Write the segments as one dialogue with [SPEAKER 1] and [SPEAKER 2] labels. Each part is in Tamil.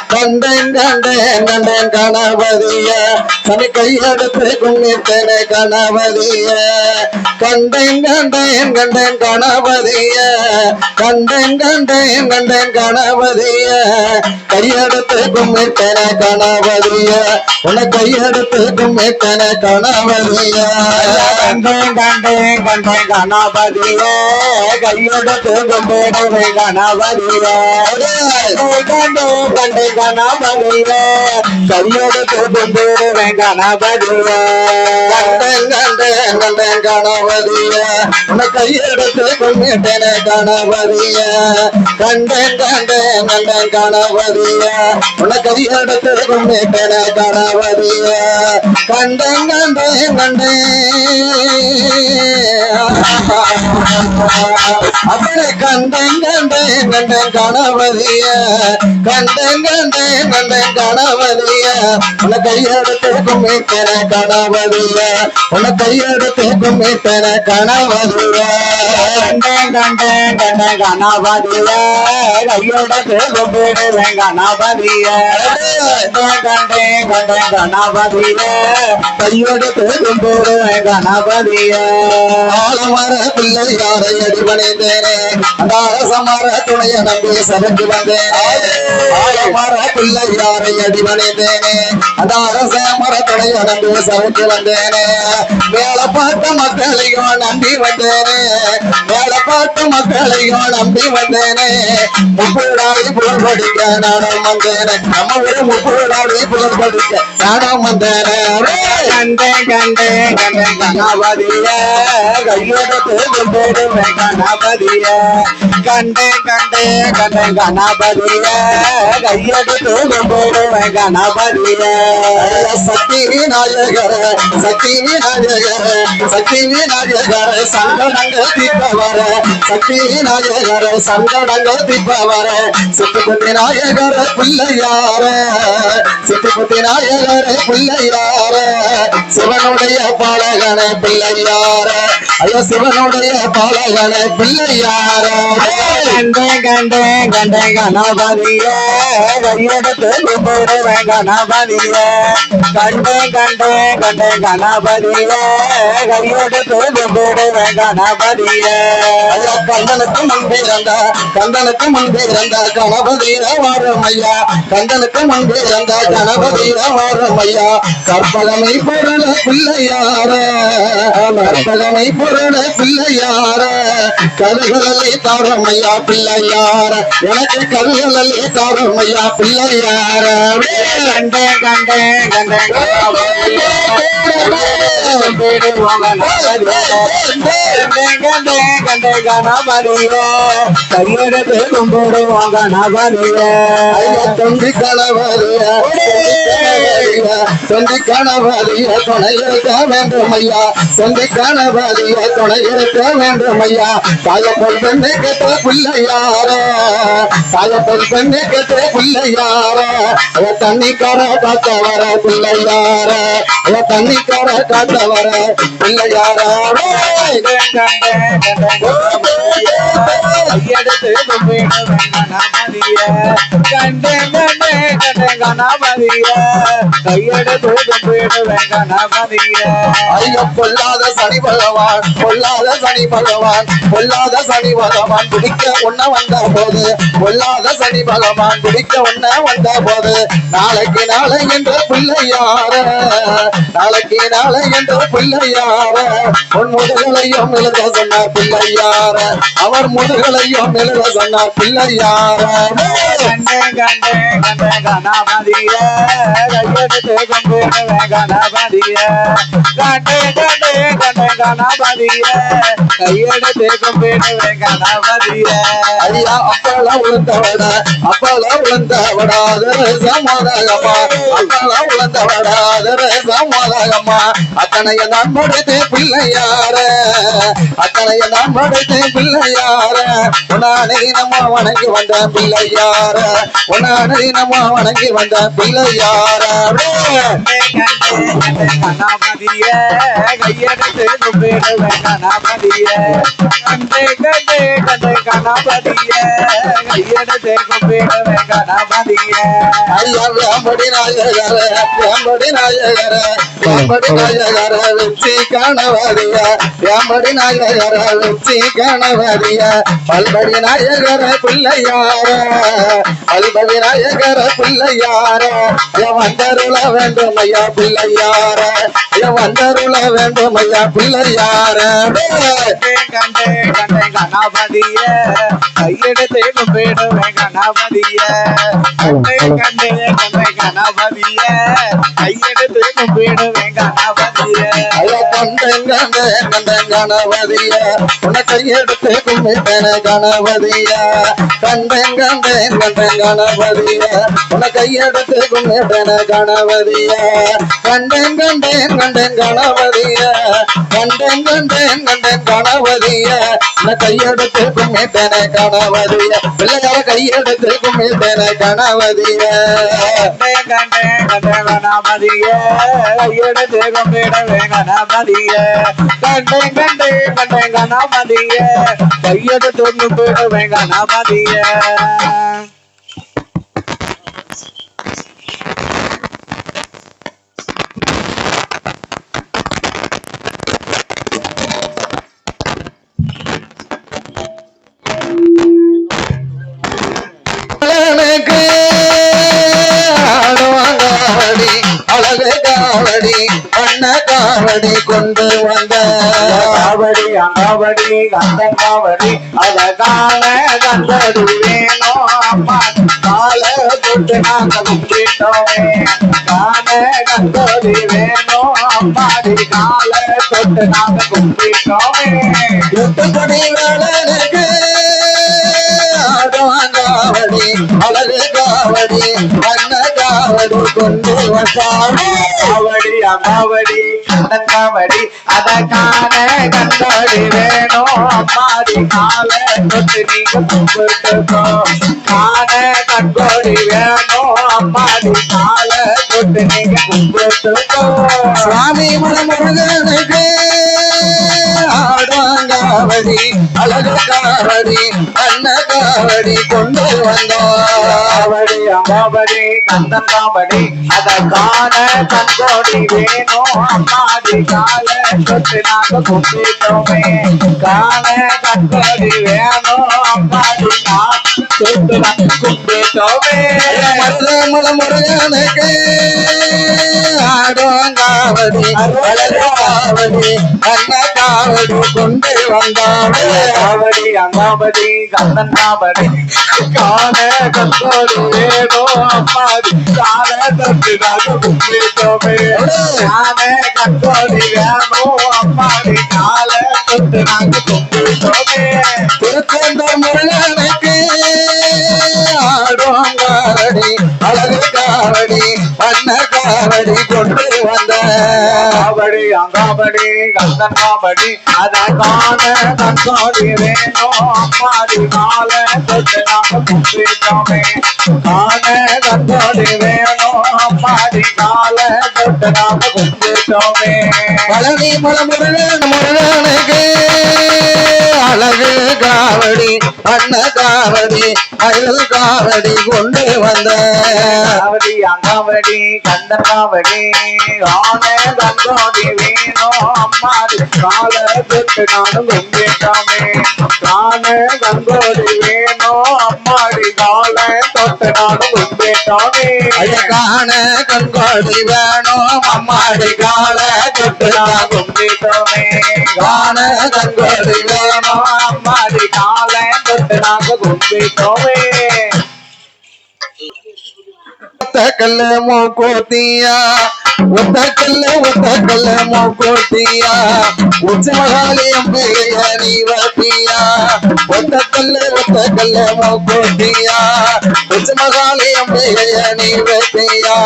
[SPEAKER 1] கண்டேன் கண்டேன் கண்டேன் கணபதிய தனி கையெடுத்து கும்பிட்டேனே கணபதிய கண்டேன் கண்டேன் கண்டேன் கணபதிய கண்டேன் கண்டேன் கண்டேன் கணபதிய கையெடுத்து கும்பிட்டேனே கணபதிய உன கையெடுத்து கும்பிட்டேனே கணபதிய
[SPEAKER 2] கண்டேன் கண்டேன் கண்டேன் கணபதிய கையெடுத்து கும்பிடுவே கணபதிய கண்டேன் கண்டேன் கணபதிய கையெடுத்து கும்பிடுவே கணபதிய
[SPEAKER 1] கண்டேன் கண்டேன் கண்டேன் கணபதிய உன கையெடுத்து கும்பிட்டேனே கணபதிய கண்டேன் கண்டேன் கண்டேன் கணபதிய உன கையெடுத்து கும்பிட்டேனே கணபதிய கண்டேன் கண்டேன் அப்படி கண்டேன் கண்டேன் கண்டேன் கணபதிய கண்டேன் கண்டேன் கண்டேன் கணபதிய உன கையெடுத்து கும்பிட்டேனே கணபதிய உன கையெடுத்து கும்பிட்டேனே கணபதிய
[SPEAKER 2] கண்டேன் கண்டேன் கண்டேன் கணபதிய கையெடுத்து கும்பிடுவேன் கணபதிய கண்டேன் கண்டேன் கணபதிய கையெடுத்து கும்பிடுவேன் கணபதிய
[SPEAKER 1] ஆலமர பிள்ளை யாரை அடிபணிந்தேனே சமர துணைய நம்பி சபைக்கு வந்தேனே ஆலமர பிள்ளை யாரை அடிபணிந்தேனே சமர துணைய நம்பி சபைக்கு வந்தேனே மேல பார்த்த மக்களையும் நம்பி வந்தேனே மேல பார்த்த மக்களையும் நம்பி வந்தேனே முப்பூடாடி புகழ் படிக்க நானும் வந்தேனே நம்ம ஒரு முப்பூடாடி புகழ் படிக்க நானும் வந்தேனே
[SPEAKER 2] கண்டேன் கண்டேன் கண்டேன் கணபதிய கையெடுத்து கும்பிடுவேன் கணபதிய கண்டேன் கண்டேன் கண்டேன் கணபதிய கையெடுத்து கும்பிடுவேன் கணபதிய
[SPEAKER 1] சக்தி விநாயகர சக்தி விநாயகர சக்தி விநாயகர சங்கடங்கள் தீர்ப்பவர சக்தி விநாயகர சங்கடங்கள் தீர்ப்பவர சித்துபதி நாயகர பிள்ளையார சித்துபதி நாயகர பிள்ளையார சிவனுடைய பாலகன பிள்ளையார ஐயா சிவனுடைய பாலகன பிள்ளையார
[SPEAKER 2] கண்டேன் கண்டேன் கண்டேன் கணபதிய கையெடுத்து கும்பிடுவேன் கணபதிய கண்டேன் கண்டேன் கண்டேன் கணபதிய கையெடுத்து கும்பிடுவேன் கணபதிய
[SPEAKER 1] ஐயா கந்தனுக்கு முன்பே இருந்தா கந்தனுக்கு முன்பே இருந்தா கணபதியில வாரும் ஐயா கந்தனுக்கு முன்பே இருந்தா கணபதியில வாரும் ஐயா கற்பகமை பொருள பிள்ளையார கற்பகமை பொருள பிள்ளையார கருகளே தாரும் ஐயா பிள்ளையார எனக்கு கருகளே தாரும் ஐயா பிள்ளையார
[SPEAKER 2] கண்டேன் கண்டேன் கண்டேன் கையெடுத்து கும்பிடுவாங்க கணபதிய
[SPEAKER 1] தொண்டி கணவரிய தொண்டி கணவரிய துணை இருக்க வேண்டும் ஐயா தொண்டி கணவரிய துணை இருக்க வேண்டும் ஐயா தாயப்பொல் பெண்ணை கேட்ட பிள்ளையார தாயப்பொல் பெண்ணை கேட்ட பிள்ளையார தண்ணிக்கார காத்த வர பிள்ளையார தண்ணிக்கார காத்த வர பிள்ளையார
[SPEAKER 2] கையெடுத்து கும்பிடுவேன் கணபதிய கண்டேன் கண்டேன் கண்டேன் கணபதிய கையெடுத்து கும்பிடுவேன் கணபதிய
[SPEAKER 1] ஐயோ பொல்லாத சனி பகவான் பொல்லாத சனி பகவான் பொல்லாத சனி பகவான் குடிக்க உண்ண வந்த போது பொல்லாத சனி பகவான் குடிக்க உண்ண வந்த போது நாளைக்கு நாளை என்ற பிள்ளையார நாளைக்கு நாளை என்ற பிள்ளையார உன் முதுகளையும் எழுத சொன்னார் பிள்ளையார அவர் முதுகளையும் எழுத சொன்னார் பிள்ளையார
[SPEAKER 2] கண்டேன் கண்டேன் கண்டேன் கணபதிய கையெடுத்து கும்பிடுவேன் கணபதிய கண்டேன் கண்டேன் கண்டேன் கணபதிய கையெடுத்து கும்பிடுவேன் கணபதிய
[SPEAKER 1] ஐயா அப்பெல்லாம் உளுந்தவட அப்பெல்லாம் உளுந்தவடாத சமாதாகமா அப்பெல்லாம் உளுந்தவடாத சமாதாகமா அத்தனைய நான் படைத்து பிள்ளையார அத்தனைய நான் படைத்து பிள்ளையார உன்னானை நம்ம வணங்கி வந்த பிள்ளையார உன்னானை நம்ம வணங்கி வந்த பிள்ளையார
[SPEAKER 2] கணபதிய கையெடுத்து கும்பிடுவேன் கணபதிய கண்டே கண்டே கண்டே கணபதிய கையெடுத்து கும்பிடுவேன் கணபதிய
[SPEAKER 1] ஐயா வேம்படி நாயகர வேம்படி நாயகர வேம்படி நாயகர வெற்றி கணபதிய வேம்படி நாயகர வெற்றி கணபதிய பல்படி நாயகர பிள்ளையார பல்படி நாயகர பிள்ளையார வந்தருள வேண்டும் ஐயா பிள்ளையார வந்தருள வேண்டும் ஐயா பிள்ளையார
[SPEAKER 2] கண்டே கண்டே கணபதிய கையெடுத்து கும்பிடுவேன் கணபதிய கண்டே கண்டே கண்டே கணபதிய கையெடுத்து கும்பிடுவேன் கணபதிய
[SPEAKER 1] ஐயா கண்டேன் கண்டேன் கண்டேன் கணபதிய உன்னை கையெடுத்து கும்பிட்டேன கணபதிய கண்டேன் கண்டேன் கண்டேன் கணபதிய உன்னை கையெடுத்து கும்பிட்டேன கணபதிய கண்டேன் கண்டேன் கண்டேன் கணபதிய கண்டேன் கண்டேன் கண்டேன் கணபதிய உன்னை கையெடுத்து கும்பிட்டேன கணபதிய பிள்ளையார கையெடுத்து கும்பிட்டேன கணபதிய
[SPEAKER 2] கண்டே கண்டே கணபதிய கையெடுத்து கும்பிடுவேன் கணபதிய கண்டே கண்டே கண்டே கணபதிய கையெடுத்து கும்பிடுவேன் கணபதிய
[SPEAKER 1] அழகு காவடி அண்ண காவடி கொண்டு வந்த
[SPEAKER 2] காவடி அங்காவடி கந்தன் காவடி அத கால கந்தடி வேணும் அம்மா கால தொட்டு நாங்க கும்பிட்டோமே கால கந்தடி வேணும் அம்மாடி கால தொட்டு நாங்க கும்பிட்டோமே
[SPEAKER 1] எட்டுப்படி வேலனுக்கு காவடி அழகு காவடி அண்ண காவடி கொண்டு வந்தாடி
[SPEAKER 2] காவடி அங்காவடி கந்தன் காவடி அத கால கந்தடி வேணும் அம்மாடி கால தொட்டு நீங்க கும்பிட்டுக்கோ கால கண்கோடி வேணும் அம்மாடி கால தொட்டு நீங்க கும்பிட்டுக்கோ
[SPEAKER 1] சுவாமி மனமுருகனுக்கு ஆடாங்காவடி அழகு காவடி அண்ண காவடி கொண்டு வந்தோம்
[SPEAKER 2] காவடி அங்காவடி கந்தன் காவடி அத கால கண்கோடி வேணும் அம்மாடி கால தொட்டு நாங்க கும்பிட்டோமே கால கண்கோடி வேணும் அம்மாடி கால தொட்டு நாங்க கும்பிட்டோமே
[SPEAKER 1] மனமுருகனுக்கு ஆடாங்காவடி அழகு காவடி அண்ண காவடி கொண்டு வந்தோம்
[SPEAKER 2] காவடி அங்காவடி கந்தன் காவடி கால கந்தோடு வேணோ அம்மாடி கால தொட்டு நாங்க கும்பிட்டோமே கால கந்தோடி வேணும் அம்மாடி கால தொட்டு நாங்க கும்பிட்டோமே
[SPEAKER 1] திருச்செந்தூர் முருகனுக்கு ஆடாங்காவடி அழகு காவடி அண்ண காவடி கொண்டு வந்த
[SPEAKER 2] காவடி அங்காவடி கந்தன் காவடி அத கால கந்தோடி வேணும் அம்மாடி கால தொட்டு நாங்க கும்பிட்டோமே கால கந்தோடி வேணும் அம்மாடி கால தொட்டு நாங்க கும்பிட்டோமே
[SPEAKER 1] பழனி முருகனுக்கு அழகு காவடி அண்ண காவடி அழகு காவடி கொண்டு வந்த
[SPEAKER 2] காவடி அங்காவடி கந்தன் காவடி கால கந்தோடி வேணும் அம்மாடி கால தொட்டு நாங்க கும்பிட்டோமே கால கந்தோடி வேணும் அம்மாடி கால தொட்டு நாங்க கும்பிட்டோமே
[SPEAKER 1] அழகான கண்காடி வேணும் அம்மாடி கால தொட்டு
[SPEAKER 2] நாங்க கும்பிட்டோமே
[SPEAKER 1] காண கண்காடி வேணும்
[SPEAKER 2] அம்மாடி கால தொட்டு நாங்க கும்பிட்டோமே
[SPEAKER 1] ஒத்தக்கல்ல மூக்கோத்தியா ஒத்தக்கல்ல மூக்கோத்தியா உச்சமகாலியம் பெரிய நீவத்தியா ஒத்தக்கல்ல மூக்கோத்தியா உச்சமகாலியம் பெரிய நீவத்தியா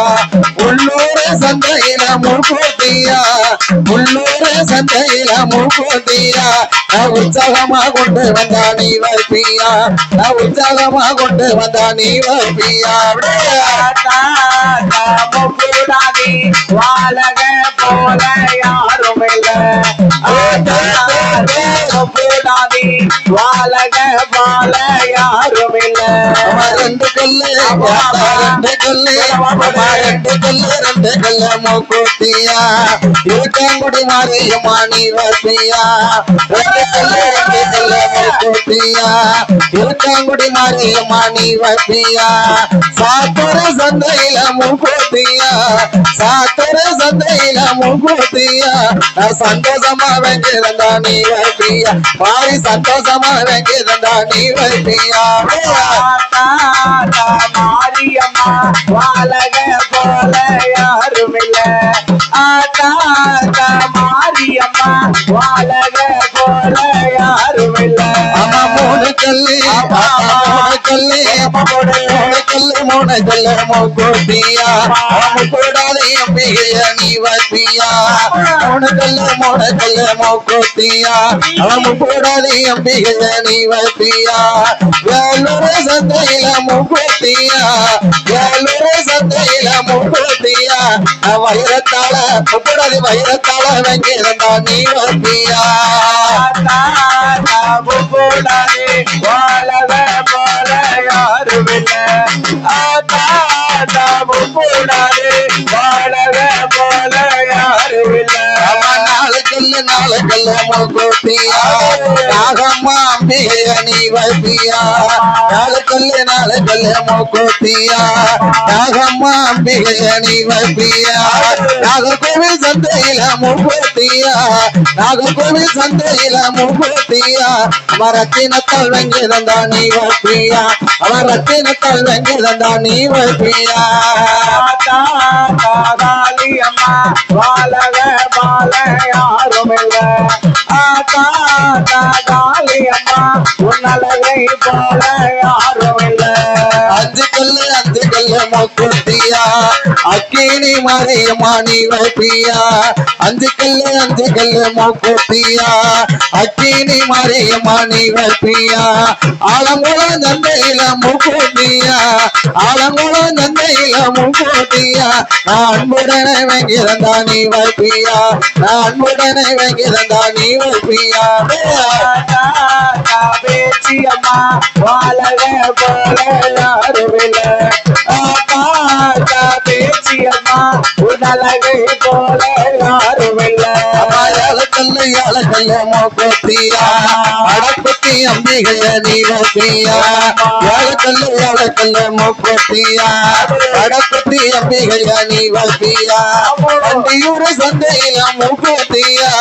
[SPEAKER 1] உள்ளூர் சந்தையில மூக்கோத்தியா உள்ளூர் சந்தையில மூக்கோத்தியா நான் உற்சாகமா கொண்டு வந்தா நீ வைப்பியா நான் உற்சாகமா கொண்டு வந்தா நீ வைப்பியா
[SPEAKER 2] வாழக போல யாரும் இல்ல கூடாதி வாழக போல யாரும் இல்ல
[SPEAKER 1] ரெண்டு கல்லு மூக்குத்தியா இருக்காங்குடி மாறியம்மா நீ வசியா ரெண்டு கல்லு மூக்குத்தியா இருக்காங்குடி மாறியம்மா நீ வசியா சாத்தர சந்தையில மூக்குத்தியா சாத்தர சந்தையில மூக்குத்தியா நான் சந்தோஷமா வெங்கிருந்தா நீ வசியா மாறி சந்தோஷமா வெங்கிருந்தா நீ வசியா
[SPEAKER 2] மாரியம்மா வாழக போல யாரும் இல்ல ஆத்தா மாரியம்மா வாழக போல யாரும் இல்ல
[SPEAKER 1] மூணு கல்லு மூணு கல்லு மூக்குத்தியா கூடாதே அம்பிகைய நீ வசியா மூணு கல்லு மூக்குத்தியா கூடாதே அம்பிகைய நீ வசியா வேலூர் சந்தையில மூக்குத்தியா வேலூர் சந்தையில மூக்குத்தியா வைரத்தால கூடாது வைரத்தால வெங்கிருந்தா நீ வசியா
[SPEAKER 2] கூடாதே வாழக போல யாரும் இல்ல கூடாதே வாழக போல யாரும் இல்ல
[SPEAKER 1] நாலு கல்லு மூக்குத்தியா நாகம்மா அம்பிகைய நீ வசியா நாலு கல்லு மூக்குத்தியா நாகம்மா அம்பிகைய நீ வசியா நாகர்கோவில் சந்தையில மூக்குத்தியா நாகர்கோவில் சந்தையில மூக்குத்தியா அவன் ரத்தினத்தால் வெங்கிருந்தா நீ வசியா அவன் ரத்தினத்தால் வெங்கிருந்தா நீ வசியா
[SPEAKER 2] அம்மா வாழக பால யாரும் இல்ல காளி அம்மா உன்னழகை போல யாரும் இல்ல
[SPEAKER 1] அஞ்சு கல்லு மூக்குத்தியா அக்கினி மாரியம்மா நீ வசியா அஞ்சு கல்லு மூக்குத்தியா அக்கினி மாரியம்மா நீ வசியா ஆலங்குளம் சந்தையில மூக்குத்தியா ஆலங்குளம் சந்தையில மூக்குத்தியா நான் அன்புடனே வெங்கிருந்தா நீ வசியா நான் அன்புடனே வெங்கிருந்தா நீ வசியா
[SPEAKER 2] பேச்சியம்மா வாழக போல யாரும் இல்ல பேச்சியம்மா உன்னழகை போல யாரும் இல்ல
[SPEAKER 1] கல்லு மூக்குத்தியா அடக்குத்தி அம்பிகைய நீ வசியா கல்லு மூக்குத்தியா அடக்குத்தி அம்பிகைய நீ வசியா வண்டியூர் சந்தையில மூக்குத்தியா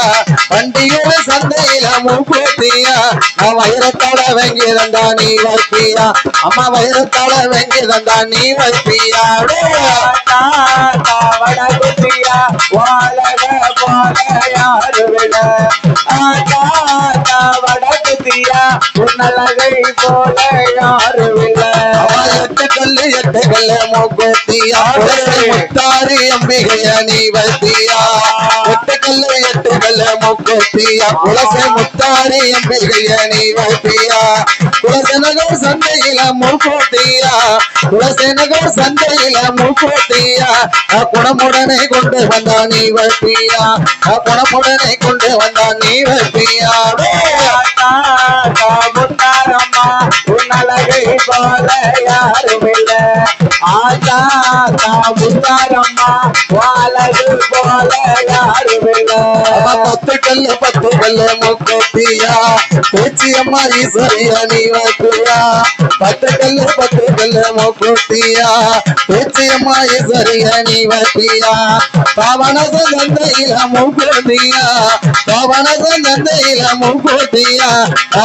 [SPEAKER 1] வண்டியூர் சந்தையில மூக்குத்தியா நான் வைரத்தால வெங்கிருந்தா நீ வசியா அம்மா வைரத்தால வெங்கிருந்தா நீ வசியா
[SPEAKER 2] வடகுத்தியா வாழக போல யாரும் இல்ல வடகுத்தியா உன்னழகை போல யாரும் இல்ல
[SPEAKER 1] எட்டு கல்லு மூக்குத்தியா முத்தாரி அம்பிகைய நீ வசியா எட்டு கல்லு மூக்குத்தியா குலசை முத்தாரி அம்பிகைய நீ வசியா குலசனகர் சந்தையில மூக்குத்தியா குலசனகர் சந்தையில மூக்குத்தியா குணமுடனே கொண்டு வந்தா நீ வசியா குணமுடனே கொண்டு வந்தா நீ வசியா
[SPEAKER 2] முத்தாரம்மா உன்னழகை போல யாரும் இல்ல முத்தாரம்மா வாழகு போல யாரும் இல்ல
[SPEAKER 1] பத்து கல்லு மூக்குத்தியா பேச்சியம்மா ஈஸ்வரியா நீ வசியா பத்து கல்லு மூக்குத்தியா பேச்சியம்மா ஈஸ்வரியா நீ வசியா பாவனச சந்தையில மூக்குத்தியா பாவனச சந்தையில மூக்குத்தியா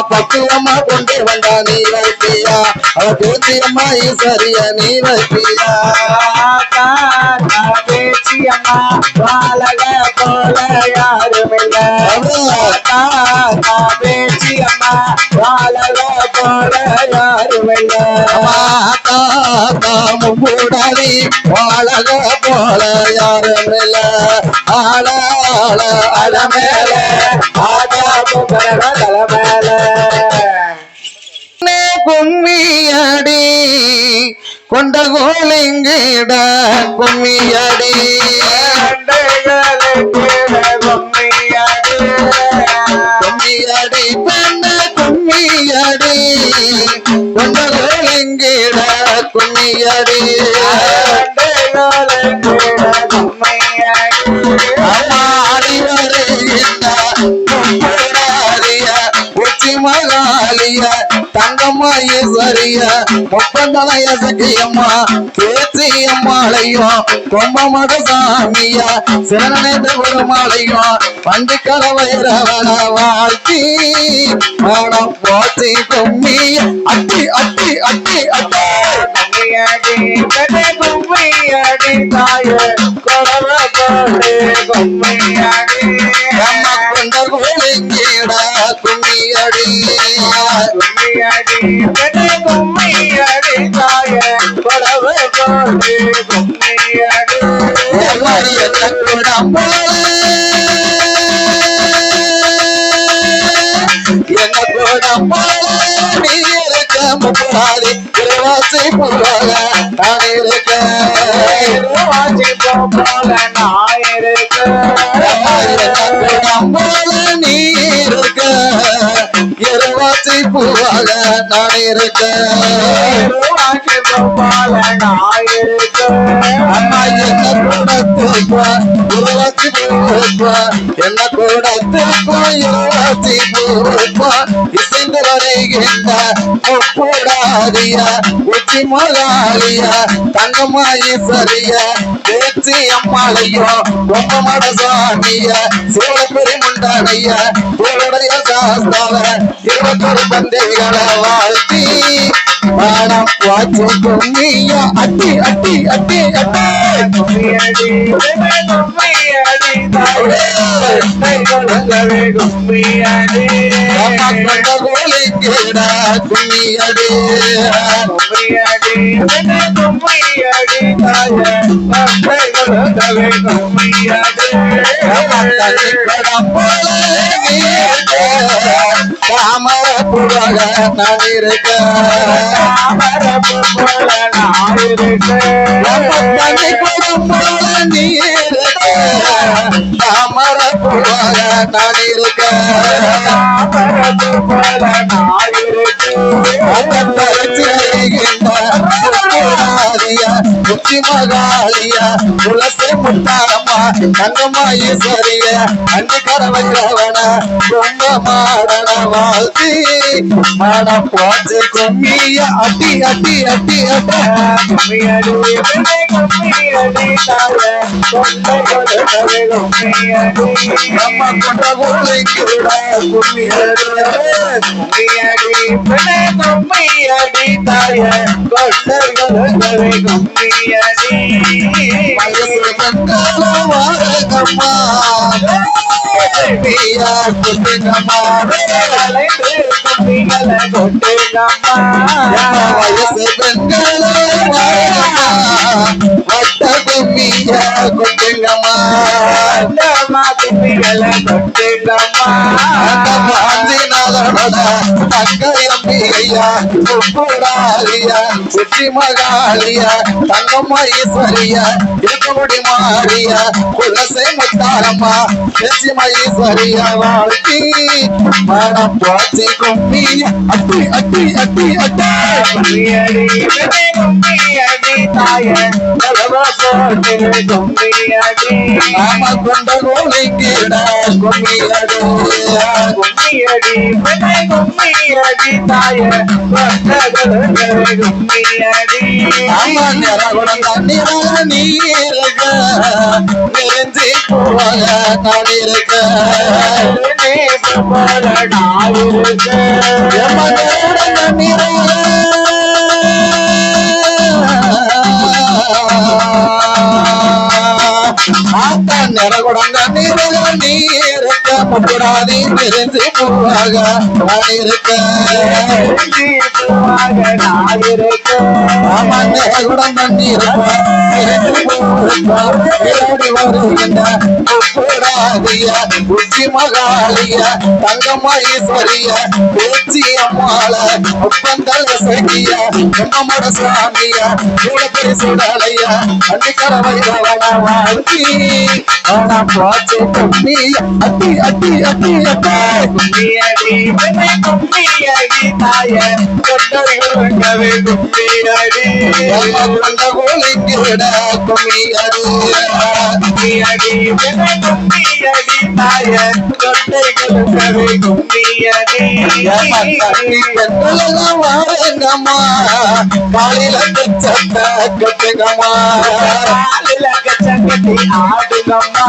[SPEAKER 1] பக்குவம்மா கொண்டு வந்தா நீ வசியா அவ பேச்சியம்மா ஈஸ்வரியா நீ வசியா
[SPEAKER 2] பேச்சியம்மா வாழக போல யாரும் இல்ல பேச்சியம்மா வாழக போல யாரும் இல்ல
[SPEAKER 1] முடாதி வாழக போல யாரும் இல்ல ஆள அலமேல
[SPEAKER 2] தலைமேல
[SPEAKER 1] கும்மியடி கொண்ட கோலிங்கிட கும்மியடி கும்மியடி பெண்ண கும்மியடி கொண்ட கோலிங்கிட கும்மியடி அம்மாடி வருகின்ற உச்சி மகாலிய தங்கம்மா ஈஸ்வரிய முப்பந்தலைய சக்கியம்மா கேச்சி அம்மாளையும் கொம்பமட சாமிய சிறனேந்த பெருமாளையும் பண்டிக்கல வைரவன வாழ்த்தி மனம் போச்சி கும்மிய அட்டி அட்டி அட்டி அட்டி
[SPEAKER 2] கும்மியடி தாய கொடவ போடு கும்மியடி
[SPEAKER 1] அம்மா கொண்ட கோலிங்கிட கும்மியடி
[SPEAKER 2] கும்மியடி கும்மியடி தாய கொடவ போடு கும்மியடி
[SPEAKER 1] என்ன கூட நீ இருக்க முப்பாடி இருவாசி போல நான் இருக்க
[SPEAKER 2] போல நான் இருக்க
[SPEAKER 1] நீ இருக்க இருவாசி பூவாக நான் இருக்க
[SPEAKER 2] போல நான் இருக்க
[SPEAKER 1] அம்மா என்ன கூட இருவாசி பூப்பா என்ன கூட இருவாசி பூப்பா இசைந்து வரைகின்ற முப்பூடாதிய உச்சி மகாலிய தங்கமாயி சரிய பேச்சி அம்மாளையோ பொம்மமட சாமிய சோழ பெருமுண்டானைய தோளுடைய சாஸ்தாவ 21 பந்தைகளை வாழ்த்தி மனம் வாச்சு கும்மிய அட்டி அட்டி அட்டி அட்டி
[SPEAKER 2] கும்மியடி கும்மியடி தாயே கும்மியடி
[SPEAKER 1] கொண்ட கோலிங்கிட கும்மியடி
[SPEAKER 2] கும்மியடி கும்மியடி தாயே கும்மியடி
[SPEAKER 1] தாமர புகழ நான் இருக்க
[SPEAKER 2] போல நான் இருக்க
[SPEAKER 1] நீ இருக்க தாமர புகழ நான் இருக்க
[SPEAKER 2] போல நான் இருக்க
[SPEAKER 1] உச்சி மகாலிய துளசி முத்தாரம்மா தங்கம்மா ஈஸ்வரிய அஞ்சு கரவன ரொம்ப மாடன வாழ்த்தி மனம் போச்சு கும்மிய அட்டி அட்டி அட்டி அட்டி
[SPEAKER 2] கும்மியடி கும்மியடி தாயே கும்மியடி
[SPEAKER 1] அம்மா கொண்ட கோலிங்கிட கும்மியடி
[SPEAKER 2] கும்மியடி தாயே கும்மியடி
[SPEAKER 1] வயசு கங்கால வாரகம்மா பியா குட்டுங்கம்மா
[SPEAKER 2] கும்மிகளை கொட்டுங்கம்மா
[SPEAKER 1] வயசு கங்கால வாரகம்மா வட்ட கும்மிய குட்டுங்கம்மா
[SPEAKER 2] கும்மிகளை கொட்டுங்கம்மா
[SPEAKER 1] தங்கையா உப்புடாலியா உச்சி மகாலியா தங்கம்மா ஈஸ்வரியா இருக்கமுடி மாறியா குலசை முத்தாரம்மா பேச்சிமா ஈஸ்வரியா வாழ்த்தி மனம் போச்சு கும்மிய அட்டி அட்டி அட்டி அட்டி
[SPEAKER 2] கும்மியடி கும்மியடி தாயே கும்மியடி
[SPEAKER 1] நாம கொண்ட கோலிங்கிட கும்மியடி
[SPEAKER 2] கும்மியடி கும்மியடி தாயே கும்மியடி
[SPEAKER 1] ஆமா நிறகுடம் தண்ணீராக நீ இருக்க நெருஞ்சி போவாக நான் இருக்க
[SPEAKER 2] போல நான் இருக்க
[SPEAKER 1] எமனோட தண்ணீராக ஆத்தா நிறகுடம் தண்ணீராக நீ இருக்க முப்படாதி நெருஞ்சி போவாக நான் இருக்க
[SPEAKER 2] நான் இருக்க
[SPEAKER 1] ஆமா நிறகுடம் தண்ணீர் வருகின்ற கும்பிடாதிய உச்சி மகாலிய தங்கம்மா ஈஸ்வரிய பேச்சி அம்மாள ஒப்பந்தல சகிய நம்மமோட சுவாமிய சூடப்படி சுடலைய அண்டிக்கர வைரவன வாழ்த்தி ஆனா பாச்சு கும்பிய அட்டி அட்டி அட்டி அட்டி
[SPEAKER 2] கும்மியடி பெண்ணே கும்மியடி தாய கொண்டொருங்கவே கும்மியடி
[SPEAKER 1] கொண்ட கோலிங்கிட கும்மியடி
[SPEAKER 2] கும்மியடி பெண்ணே கும்மியடி தாய கொண்டொருங்கவே கும்மியடி
[SPEAKER 1] பெண்களெல்லாம் வாருங்கம்மா காலில சட்ட கட்டுங்கம்மா
[SPEAKER 2] காலில கச்சங்கட்டி ஆடுங்கம்மா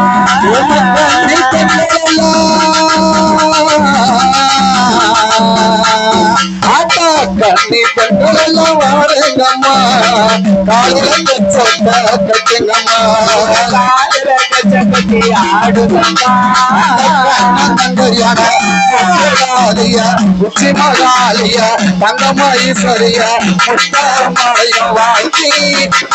[SPEAKER 1] ஆட்டா கண்ணி பெண்களெல்லாம் வாருங்கம்மா காலில சட்ட கட்டுங்கம்மா
[SPEAKER 2] காலில கச்சங்கட்டி ஆடுங்கம்மா
[SPEAKER 1] உச்சி மகாலிய தங்கம்மா ஈஸ்வரிய முத்தாரமாய வாழ்த்தி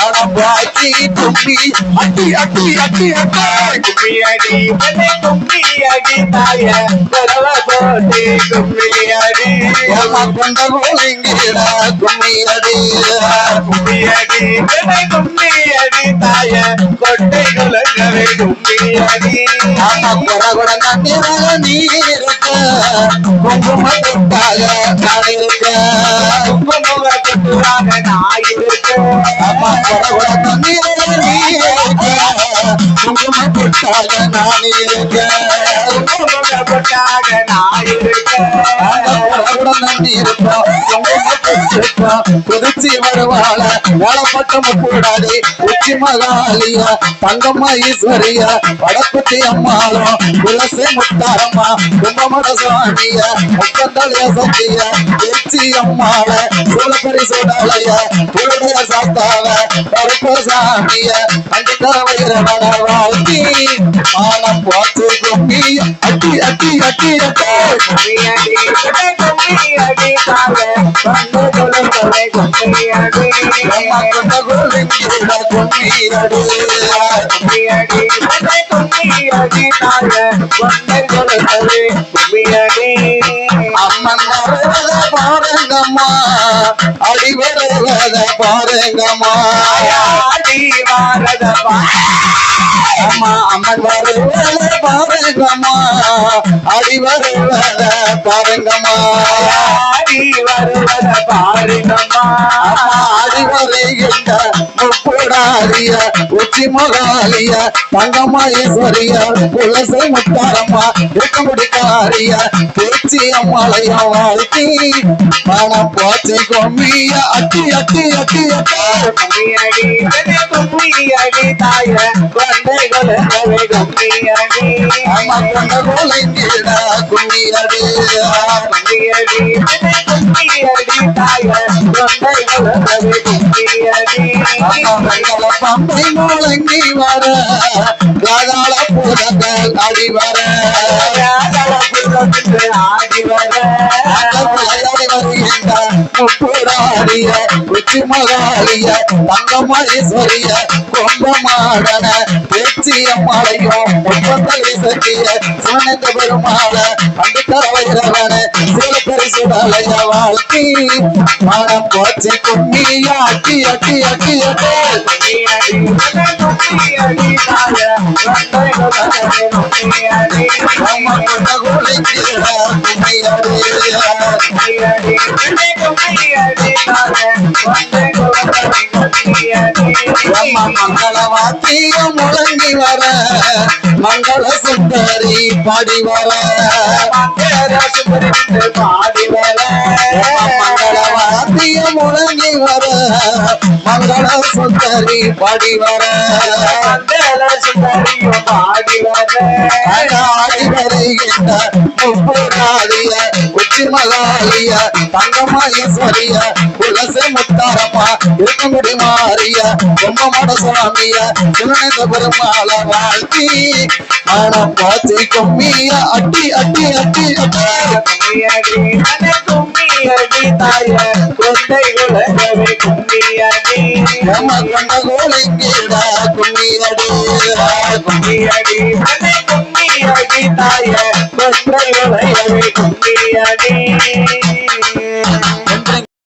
[SPEAKER 1] அடம்பாச்சி கும்பி அட்டி அட்டி அட்டி அட்டி
[SPEAKER 2] கும்மியடி பெண்ணே கும்மியடி தாய கொரவ போட்டி கும்மியடி
[SPEAKER 1] கொண்ட கோலிங்கிட கும்மியடி
[SPEAKER 2] கும்மியடி பெண்ணே கும்மியடி தாய கொட்டை குலங்கவே கும்மியடி
[SPEAKER 1] கொட நன்னிராக நீ இருக்க குங்குமத்துக்காக நான் இருக்க
[SPEAKER 2] குங்கும கொட்டுவாக நான் இருக்கேன்
[SPEAKER 1] அம்மா கொட நன்னிராக நீ இருக்க குங்குமத்துக்காக நான் இருக்க
[SPEAKER 2] குங்கும கொட்டாக நான் இருக்கேன்
[SPEAKER 1] குதிச்சி வருவாள வேலைப்பட்டம் கூடாது உச்சி மகாலிய தங்கம்மா ஈஸ்வரிய வடக்குத்தி அம்மாளும் துளசி முத்தாரம்மா கும்பமட சுவாமிய முக்கந்தளிய சத்திய திருச்சி அம்மாள சூழப்பரி சூடாலய பூடைய சாத்தாவ கருப்ப சாமிய அண்டிக்கர வைரவன வாழ்த்தி மானம் போச்சு கும்பிய அட்டி அட்டி அட்டி அட்டி
[SPEAKER 2] கும்மியடி பெண்ணே கும்மியடி தாய கொண்டு குலங்கவே கும்மியடி
[SPEAKER 1] கொண்ட கோலிங்கிட கும்பீரடு
[SPEAKER 2] கும்மியடி பெண்ணே கும்மியடி தாய கொண்டு குலங்கவே கும்மியடி
[SPEAKER 1] அம்மன் வருவத பாருங்கம்மா அடி வருவத பாருங்கம்மா
[SPEAKER 2] ஆடி வாரத
[SPEAKER 1] அம்மா அம்மன் வருவத பாருங்கம்மா அடி வருவத பாருங்கம்மா
[SPEAKER 2] ஆடி வருவத பாருங்கம்மா
[SPEAKER 1] அம்மா அடி வருகின்ற முப்புடாரிய உச்சி மகாலிய தங்கம்மா ஈஸ்வரிய துளசி முத்தாரம்மா இருக்கமுடிக்காரிய பேச்சி அம்மாளைய வாழ்த்தி மனம் போச்சு கொம்மிய அட்டி அட்டி அட்டி அட்டி
[SPEAKER 2] கும்மியடி பெண்ணே கும்மியடி தாய கொண்டை குலங்கவே கும்மியடி
[SPEAKER 1] அம்மா கொண்ட கோலிங்கிட கும்மியடி
[SPEAKER 2] கும்மியடி பெண்ணே கும்மியடி தாய கொண்டை குலங்கவே கும்மியடி
[SPEAKER 1] மங்கள பம்பை முழங்கி வர ராதாள பூதங்கள் அடி வர
[SPEAKER 2] ஆடி வர
[SPEAKER 1] வருகின்ற முப்புடாரிய உச்சி மகாலிய தங்கம்மா ஈஸ்வரிய கொம்பமாடன பேச்சி அம்மாளையும் முப்பத்தலை சத்திய சுனந்த பெருமாள அண்டிக்கர வைரவன சீலப்பரி சுடலைய வாழ்த்தி மனம் போச்சு கும்மிய அட்டி அட்டி அட்டி அட்டி
[SPEAKER 2] கும்மியடி பெண்ணே கும்மியடி தாய கொண்டை குலங்கவே கும்மியடி
[SPEAKER 1] அம்மா கொண்ட கோலிங்கிட கும்மியடி
[SPEAKER 2] கும்மியடி பெண்ணே கும்மியடி தாய கொண்டை குலங்கவே கும்மியடி
[SPEAKER 1] அம்மா மங்கள வாத்திய முழங்கி வர மங்கள சுந்தரி பாடி வர
[SPEAKER 2] பாடி வர
[SPEAKER 1] மங்கள வாத்திய முழங்கி வர மங்கள சுந்தரி பாடி வர
[SPEAKER 2] சுந்தரியும் பாடி வர
[SPEAKER 1] ஆடி வருகின்ற முப்புராதிய உச்சி மகாலிய தங்கம்மா ஈஸ்வரிய துளசி முத்தாரம்மா இருக்கமுடி மாறிய கும்பமட சுவாமிய சுனந்த பெருமாள வாழ்த்தி மனம் போச்சு கும்மிய அட்டி அட்டி அட்டி அட்டி
[SPEAKER 2] கும்மியடி பெண்ணே கும்மியடி தாய கொண்டை குலங்கவே கும்மியடி
[SPEAKER 1] அம்மா கொண்ட கோலிங்கிட கும்மியடி
[SPEAKER 2] கும்மியடி பெண்ணே கும்மியடி அடி தாய கொன்றை உலையவே கும்பியடி